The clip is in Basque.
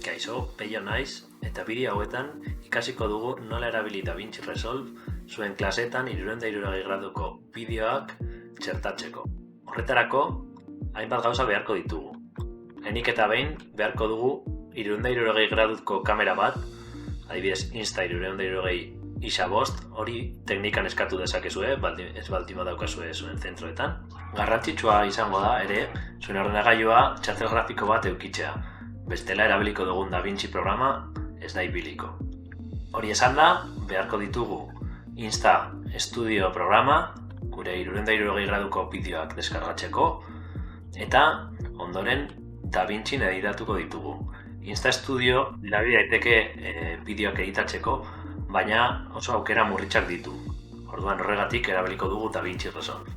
Kaixo, Peio naiz, eta bideo hauetan ikasiko dugu nola erabili DaVinci Resolve zuen klasetan 360 graduko bideoak txertatzeko. Horretarako, hainbat gauza beharko ditugu. Lehenik eta behin beharko dugu 360 graduko kamera bat, adibidez Insta360 isa5, hori teknikan eskatu dezakezue, ez baldin badaukazue zuen zentroetan. Garrantzitsua izango da ere, zuen ordenagailua txartel grafiko bat edukitzea. Bestela erabiliko dugun DaVinci programa ez da ibiliko. Hori esan da, beharko ditugu Insta Studio programa, gure 360 graduko bideoak deskargatzeko, eta ondoren DaVinci editatuko ditugu. Insta Studio erabil daiteke bideoak editatzeko, baina oso aukera murritzak ditu. Orduan horregatik erabiliko dugu DaVinci Resolve.